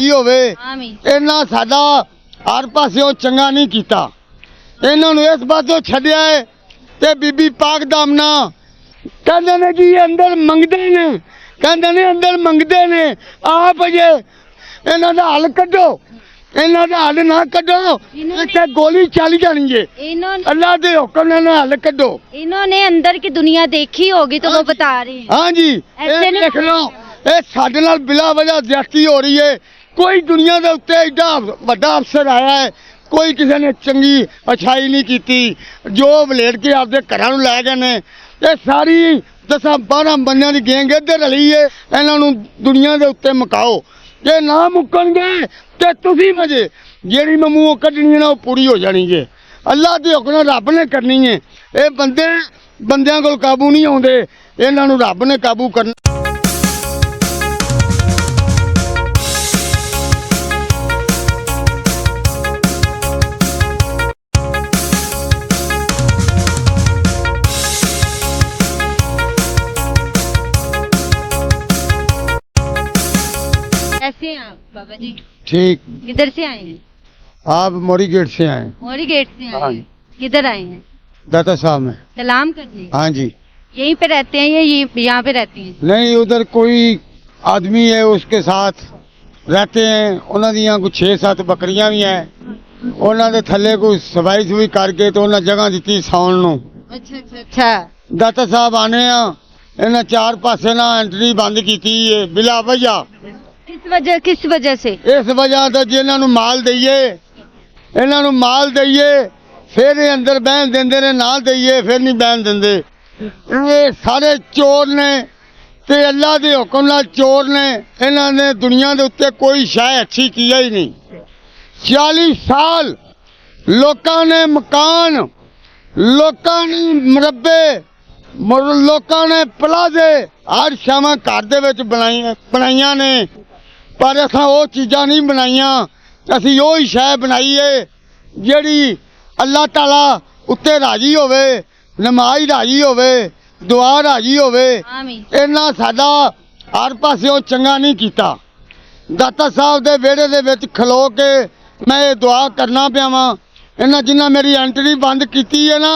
राजी होवे। इन्हां साडा हर पासियों चंगा नहीं कीता। इन्हां नूं इस पासों छड्डिया है ते बीबी पाक दा आमना कहंदे ने जी अंदर मंगदे ने, कहंदे ने अंदर मंगदे ने। आप जे इन्हां दा हल कड्डो, इन्हां दा हल ना कड्डो इत्थे गोली चल जानी है। अल्लाह दे हुक्म नाल हल कड्डो। इन्होंने अंदर की दुनिया देखी होगी तो वो बता रहे हैं। हाँ जी, देख लो ये साडे नाल बिला वजह ज्यादती हो रही है। कोई दुनिया के उत्ते एडा वड्डा अफसर आया है, कोई किसी ने चंगी अच्छाई नहीं की। जो वलेट के आपके घर लै गए ने, ये सारी 10-12 बंदियां दी गैंग इधर रली है। इन्हां नूं दुनिया के उत्ते मुकाओ, जे ना मुकणगे ते तुसीं मजे जेड़ी मैं मूँह कड्ढनी है ना वो पूरी हो जानी है। अल्लाह के हुक्म रब ने करनी है। ये बंदे बंदियां कोल काबू नहीं आउंदे, इन्हां नूं रब ने काबू करना। कैसे हैं आप बाबा जी? ठीक। किधर से आए हैं? आप मोरी गेट से आए? मोरी गेट से आए हाँ। हैं। किधर आए हैं? दाता साहब में। सलाम करने? हाँ जी। यहीं पे रहते हैं या ये यहाँ पे रहते हैं? नहीं, उधर कोई आदमी है उसके साथ रहते हैं। उन्होंने दियां कुछ 6-7 बकरियां भी हैं। उन्होंने थले कोई सफाई सुई करके तो उन्हें जगह दी सौन नूं। अच्छा। दाता साहब आने इन्हें 4 पासे ना एंट्री बंद की है बिला वजह। किस वजह से? इस वजह तो जिन्हों नूं माल दईए, इन्हां नूं माल दईए फिर ये अंदर बहन देंदे ने, ना दईए फिर नहीं बहन देंदे। ये सारे चोर ने ते अल्लाह के हुक्म नाल चोर ने। इन्हां ने दुनिया के उत्ते कोई शय अच्छी किया ही नहीं। 40 साल लोकां ने मकान, लोकां ने मुरब्बे, लोकां ने प्लाजे हर शावां घर दे विच बनाइयां ने, पर असां वो चीज़ां नहीं बनाइयां। असीं ओही शय बनाई है जिहड़ी अल्लाह ताला उत्ते राजी होवे, नमाज राजी होवे, दुआ राजी होवे। इन्हां साडा हर पासियों चंगा नहीं कीता। दाता साहब दे वेड़े दे विच खलो के मैं ये दुआ करना पिया वां। इन्हां जिन्हां मेरी एंट्री बंद की है ना,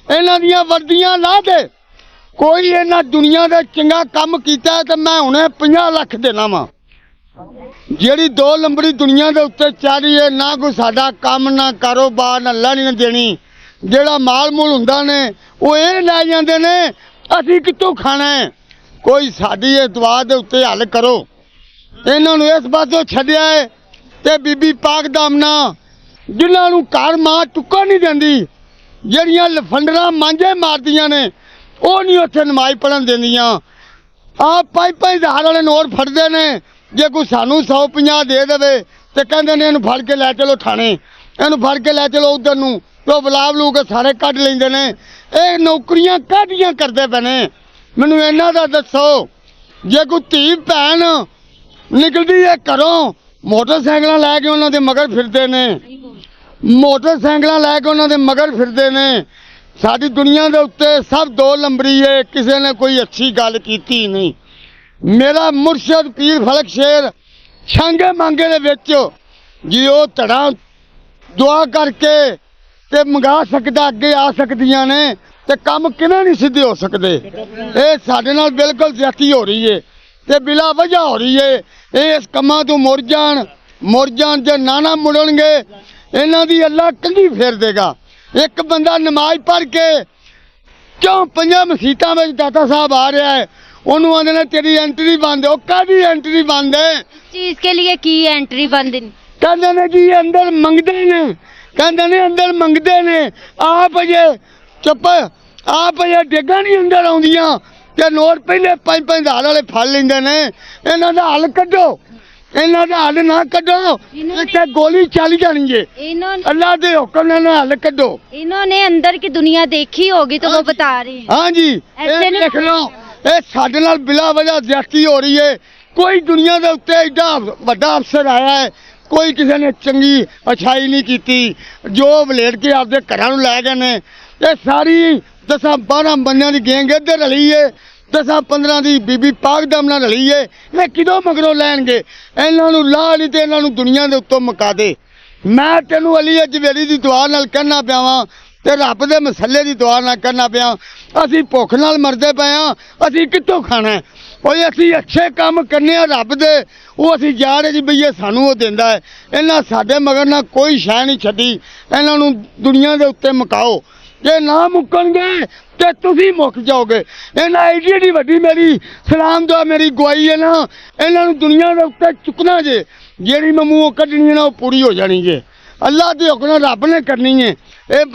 इन्हां दियां वर्दियां ला दे। कोई इन्हां दुनिया दे चंगा काम कीता है तो मैं हुणे 50 लाख देना वा। जेड़ी 2 नंबरी दुनिया के उत्ते चल रही है, ना कोई साडा काम, ना कारोबार, ना लैनी देनी। जेड़ा माल मूल हुंदा ने वो ये लै जांदे ने, असीं कित्थों खाना है? कोई साडी इस दुआ दे उत्ते हल करो। इन्हां नूं इस पासों छड्डिया है ते बीबी पाक दा आमना जिन्हां नूं घर मां टुक्का नहीं देंदी, जेड़ियां लफंडरां मांझे मारदियां ने, वो नहीं उत्थे नमाज पढ़न देंदियां। आप 5-5 हज़ार वाले नोट फड़दे ने। जे कोई सानू 100-50 दे देवे तो कहते हैं इन्हूं फड़ के लै चलो थाने, इन्हूं फड़ के लै चलो उधर नूं, तो बुला बलू के सारे कढ लैंदे ने। ये नौकरियां काहदियां करदे पे ने? मैनूं इन्हां दा दसो। जे कोई धी भैन निकलदी है घरों, मोटरसाइकिल लै के उन्हां दे मगर फिरदे ने, मोटरसाइकिल लै के उन्हां दे मगर फिरदे ने। साडी दुनिया के उत्ते सब 2 नंबरी है, किसी ने कोई अच्छी गल कीती नहीं। मेरा मुर्शद पीर फलक शेर छांगे मांगे दे विच जी वो धड़ा दुआ करके ते मंगा सकदा, अगे आ सकदियां ने, ते काम किवें नहीं सिद्धे हो सकते। ये साडे नाल बिल्कुल ज्यादती हो रही है ते बिला वजह हो रही है। ये इस कमां तो मुड़ जाण जे ना मुड़नगे इन्हां दी अल्लाह कंघी फेर देगा। एक बंदा नमाज पढ़ के 4-5 मसीतां में दाता साहब आ रहा है, उन्होंने आंदे ने तेरी एंट्री बंद है। कादी एंट्री बंद है? चीज के लिए की एंट्री बंद? कहंदे ने जी अंदर मंगदे ने, कहंदे ने अंदर मंगदे ने। आप जे चुप, आप जे डेगा नहीं अंदर आउंदियां ते नोट पहले 5-5 हज़ार वाले फड़ लैंदे ने। इन्हां दा हल कड्डो, इन्हां दा हल ना कड्डो इत्थे गोली चल जानी है। अल्लाह दे हुक्म नाल हल कड्डो। इन्होंने अंदर की दुनिया देखी होगी तो वो बता रहे हैं। हाँ जी, देख लो ये साडे नाल बिला वजह ज्यादती हो रही है। कोई दुनिया के उत्ते एडा वड्डा अफसर आया है, कोई किसी ने चंगी अच्छाई नहीं की। जो वलेट के आपके घर लै गए ने, ये सारी 10-12 बंदियां दी गैंग इधर रली है। 10-15 ਦੀ ਬੀਬੀ ਪਾਕ ਦਮ ਨਾਲ ਰਲੀ ਏ ਇਹ ਕਿਦੋਂ ਮਗਰੋਂ ਲੈਣਗੇ ਇਹਨਾਂ ਨੂੰ ਲਾਹ ਨਹੀਂ ਤੇ ਇਹਨਾਂ ਨੂੰ ਦੁਨੀਆ ਦੇ ਉੱਤੋਂ ਮੁਕਾ ਦੇ। ਮੈਂ ਤੈਨੂੰ ਅਲੀ ਅਜਵੇਰੀ ਦੀ ਦੁਆ ਨਾਲ ਕਹਿਣਾ ਪਿਆ ਵਾਂ ਤੇ ਰੱਬ ਦੇ ਮਸੱਲੇ ਦੀ ਦੁਆ ਨਾਲ ਕਹਿਣਾ ਪਿਆ ਅਸੀਂ ਭੁੱਖ ਨਾਲ ਮਰਦੇ ਪਏ ਆ ਅਸੀਂ ਕਿੱਥੋਂ ਖਾਣਾ ਹੈ? ਓਏ ਅਸੀਂ ਅੱਛੇ ਕੰਮ ਕਰਨੇ ਆ ਰੱਬ ਦੇ ਉਹ ਅਸੀਂ ਜਾ ਰਹੇ ਜੀ ਬਈਏ ਸਾਨੂੰ ਉਹ ਦਿੰਦਾ ਹੈ। ਇਹਨਾਂ ਸਾਡੇ ਮਗਰ ਨਾਲ ਕੋਈ ਸ਼ੈ ਨਹੀਂ ਛੱਡੀ ਇਹਨਾਂ ਨੂੰ ਦੁਨੀਆ ਦੇ ਉੱਤੇ ਮੁਕਾਓ ਜੇ ਨਾ ਮੁੱਕਣਗੇ ਤੇ ਤੁਸੀਂ ਮੁੱਕ ਜਾਓਗੇ। ਇਹਨਾਂ ਐਡੀ ਵੱਡੀ ਮੇਰੀ ਸਲਾਮ ਦੁਆ ਮੇਰੀ ਗਵਾਈ ਹੈ ਨਾ ਇਹਨਾਂ ਨੂੰ ਦੁਨੀਆ ਦੇ ਉੱਤੇ ਚੁੱਕਣਾ ਜੇ ਜਿਹੜੀ ਮੈਂ ਮੂੰਹੋਂ ਕੱਢਣੀ ਹੈ ਨਾ ਉਹ ਪੂਰੀ ਹੋ ਜਾਣੀ ਜੇ ਅੱਲਾ ਦੇ ਹੁਕਮ ਨਾਲ ਰੱਬ ਨੇ ਕਰਨੀ ਹੈ। ਇਹ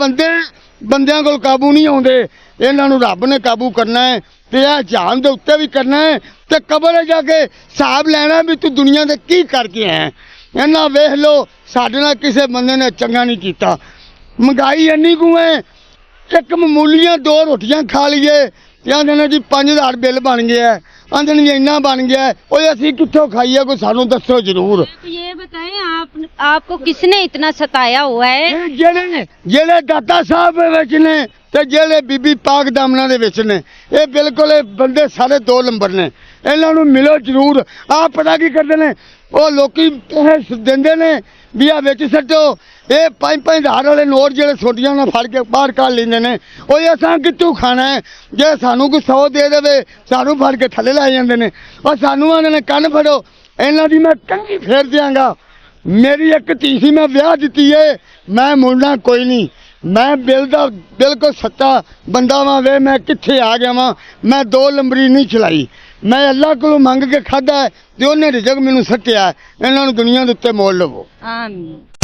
ਬੰਦਿਆਂ ਕੋਲ ਕਾਬੂ ਨਹੀਂ ਆਉਂਦੇ ਇਹਨਾਂ ਨੂੰ ਰੱਬ ਨੇ ਕਾਬੂ ਕਰਨਾ ਹੈ ਤੇ ਇਹ ਜਹਾਨ ਦੇ ਉੱਤੇ ਵੀ ਕਰਨਾ ਹੈ ਤੇ ਕਬਰ ਜਾ ਕੇ ਹਿਸਾਬ ਲੈਣਾ ਵੀ ਤੂੰ ਦੁਨੀਆ ਤੇ ਕੀ ਕਰਕੇ ਆਇਆ। ਇਹਨਾਂ ਵੇਖ ਲਓ ਸਾਡੇ ਨਾਲ ਕਿਸੇ ਬੰਦੇ ਨੇ ਚੰਗਾ ਨਹੀਂ ਕੀਤਾ। ਮਹਿੰਗਾਈ ਇੰਨੀ ਕੁ ਹੈ ਇੱਕ ਮਾਮੂਲੀਆਂ 2 ਰੋਟੀਆਂ ਖਾ ਲਈਏ ਤੇ ਆਂਦੇ ਨੇ ਜੀ 5000 ਬਿੱਲ ਬਣ ਗਿਆ ਆਂਦੇ ਨੇ ਇੰਨਾ ਬਣ ਗਿਆ ਓਏ ਅਸੀਂ ਕਿੱਥੋਂ ਖਾਈਏ ਕੋਈ ਸਾਨੂੰ ਦੱਸੋ ਜ਼ਰੂਰ। ये बताएं आपको किसने इतना सताया हुआ है? ਇਹ ਜਿਹੜੇ ਦਾਤਾ ਸਾਹਿਬ ਵਿੱਚ ਨੇ ਤੇ ਜਿਹੜੇ ਬੀਬੀ ਪਾਕ ਦਾਮਨਾ ਦੇ ਵਿੱਚ ਨੇ ਇਹ ਬਿਲਕੁਲ ਇਹ ਬੰਦੇ ਸਾਰੇ 2 ਨੰਬਰ ਨੇ ਇਹਨਾਂ ਨੂੰ ਮਿਲੋ ਜ਼ਰੂਰ। ਆਹ ਪਤਾ ਕੀ ਕਰਦੇ ਨੇ ਉਹ ਲੋਕੀ ਪੈਸੇ ਦਿੰਦੇ ਨੇ ਵੀ ਆ ਵਿੱਚ ਸੱਟੋ ਇਹ 5-5 ਵਾਲੇ ਨੋਟ ਜਿਹੜੇ ਛੋਟੀਆਂ ਨਾਲ ਫੜ ਕੇ ਬਾਹਰ ਕੱਢ ਲੈਂਦੇ ਨੇ ਓਏ ਅਸਾਂ ਕਿੱਥੋਂ ਖਾਣਾ ਹੈ ਜੇ ਸਾਨੂੰ ਕੋਈ 100 ਦੇ ਦੇਵੇ ਸਾਨੂੰ ਫੜ ਕੇ ਥੱਲੇ ਲੈ ਜਾਂਦੇ ਨੇ ਉਹ ਸਾਨੂੰ ਆਨੇ ਨੇ ਕੰਨ ਫੜੋ ਇਹਨਾਂ ਦੀ ਮੈਂ ਕੰਘੀ ਫੇਰ ਦਿਆਂਗਾ। ਮੇਰੀ ਇੱਕ ਧੀ ਸੀ ਮੈਂ ਵਿਆਹ ਦਿੱਤੀ ਏ ਮੈਂ ਮੁੜਨਾ ਕੋਈ ਨਹੀਂ ਮੈਂ ਬਿਲਕੁਲ ਸੱਚਾ ਬੰਦਾ ਵਾਂ ਵੇ ਮੈਂ ਕਿੱਥੇ ਆ ਗਿਆ ਵਾਂ ਮੈਂ 2 ਨੰਬਰੀ ਨਹੀਂ ਚਲਾਈ ਮੈਂ ਅੱਲਾ ਕੋਲੋਂ ਮੰਗ ਕੇ ਖਾਧਾ ਤੇ ਉਹਨੇ ਰਿਜ਼ਕ ਮੈਨੂੰ ਸੱਟਿਆ ਇਹਨਾਂ ਨੂੰ ਦੁਨੀਆ ਦੇ ਉੱਤੇ ਮੋਲ ਲਵੋ। आमीन।